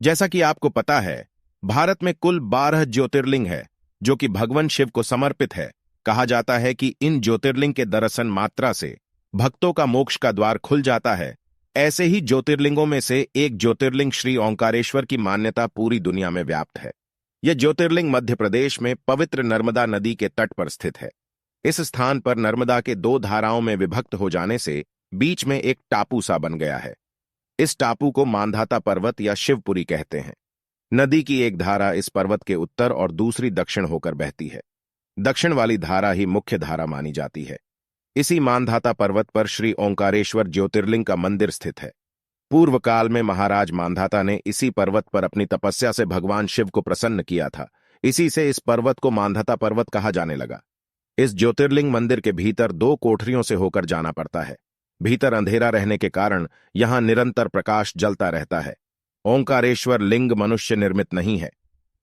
जैसा कि आपको पता है, भारत में कुल 12 ज्योतिर्लिंग है जो कि भगवान शिव को समर्पित है। कहा जाता है कि इन ज्योतिर्लिंग के दर्शन मात्रा से भक्तों का मोक्ष का द्वार खुल जाता है। ऐसे ही ज्योतिर्लिंगों में से एक ज्योतिर्लिंग श्री ओंकारेश्वर की मान्यता पूरी दुनिया में व्याप्त है। यह ज्योतिर्लिंग मध्य प्रदेश में पवित्र नर्मदा नदी के तट पर स्थित है। इस स्थान पर नर्मदा के दो धाराओं में विभक्त हो जाने से बीच में एक टापू सा बन गया है। इस टापू को मांधाता पर्वत या शिवपुरी कहते हैं। नदी की एक धारा इस पर्वत के उत्तर और दूसरी दक्षिण होकर बहती है। दक्षिण वाली धारा ही मुख्य धारा मानी जाती है। इसी मांधाता पर्वत पर श्री ओंकारेश्वर ज्योतिर्लिंग का मंदिर स्थित है। पूर्व काल में महाराज मांधाता ने इसी पर्वत पर अपनी तपस्या से भगवान शिव को प्रसन्न किया था। इसी से इस पर्वत को मांधाता पर्वत कहा जाने लगा। इस ज्योतिर्लिंग मंदिर के भीतर दो कोठरियों से होकर जाना पड़ता है। भीतर अंधेरा रहने के कारण यहां निरंतर प्रकाश जलता रहता है। ओंकारेश्वर लिंग मनुष्य निर्मित नहीं है,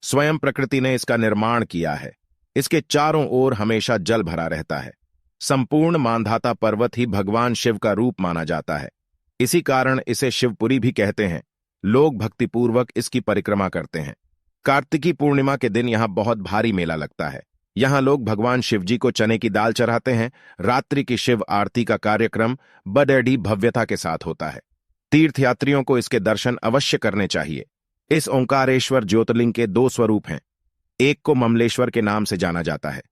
स्वयं प्रकृति ने इसका निर्माण किया है। इसके चारों ओर हमेशा जल भरा रहता है। संपूर्ण मांधाता पर्वत ही भगवान शिव का रूप माना जाता है। इसी कारण इसे शिवपुरी भी कहते हैं। लोग भक्तिपूर्वक इसकी परिक्रमा करते हैं। कार्तिकी पूर्णिमा के दिन यहां बहुत भारी मेला लगता है। यहां लोग भगवान शिवजी को चने की दाल चढ़ाते हैं। रात्रि की शिव आरती का कार्यक्रम बड़े भव्यता के साथ होता है। तीर्थयात्रियों को इसके दर्शन अवश्य करने चाहिए। इस ओंकारेश्वर ज्योतिर्लिंग के दो स्वरूप हैं। एक को ममलेश्वर के नाम से जाना जाता है।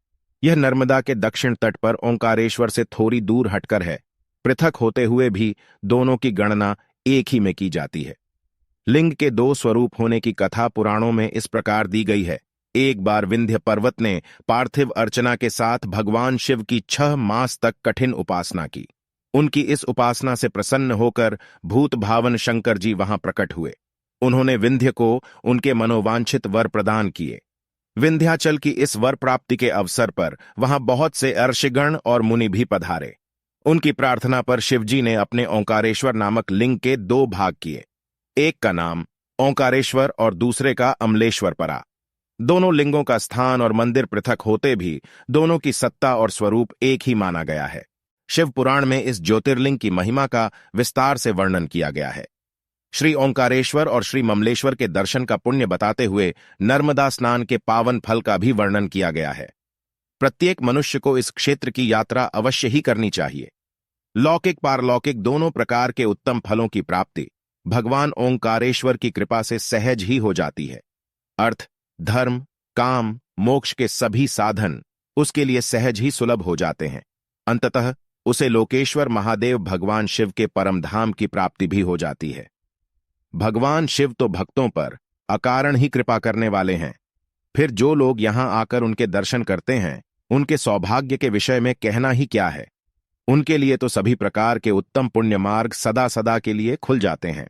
यह नर्मदा के दक्षिण तट पर ओंकारेश्वर से थोड़ी दूर हटकर है। पृथक होते हुए भी दोनों की गणना एक ही में की जाती है। लिंग के दो स्वरूप होने की कथा पुराणों में इस प्रकार दी गई है। एक बार विंध्य पर्वत ने पार्थिव अर्चना के साथ भगवान शिव की 6 मास तक कठिन उपासना की। उनकी इस उपासना से प्रसन्न होकर भूत भावन शंकर जी वहां प्रकट हुए। उन्होंने विंध्य को उनके मनोवांछित वर प्रदान किए। विंध्याचल की इस वर प्राप्ति के अवसर पर वहां बहुत से ऋषिगण और मुनि भी पधारे। उनकी प्रार्थना पर शिवजी ने अपने ओंकारेश्वर नामक लिंग के 2 भाग किए। एक का नाम ओंकारेश्वर और दूसरे का अमलेश्वर पड़ा। दोनों लिंगों का स्थान और मंदिर पृथक होते भी दोनों की सत्ता और स्वरूप एक ही माना गया है। शिव पुराण में इस ज्योतिर्लिंग की महिमा का विस्तार से वर्णन किया गया है। श्री ओंकारेश्वर और श्री ममलेश्वर के दर्शन का पुण्य बताते हुए नर्मदा स्नान के पावन फल का भी वर्णन किया गया है। प्रत्येक मनुष्य को इस क्षेत्र की यात्रा अवश्य ही करनी चाहिए। लौकिक पारलौकिक दोनों प्रकार के उत्तम फलों की प्राप्ति भगवान ओंकारेश्वर की कृपा से सहज ही हो जाती है। अर्थ, धर्म, काम, मोक्ष के सभी साधन उसके लिए सहज ही सुलभ हो जाते हैं। अंततः उसे लोकेश्वर महादेव भगवान शिव के परम धाम की प्राप्ति भी हो जाती है। भगवान शिव तो भक्तों पर अकारण ही कृपा करने वाले हैं। फिर जो लोग यहां आकर उनके दर्शन करते हैं, उनके सौभाग्य के विषय में कहना ही क्या है। उनके लिए तो सभी प्रकार के उत्तम पुण्य मार्ग सदा सदा के लिए खुल जाते हैं।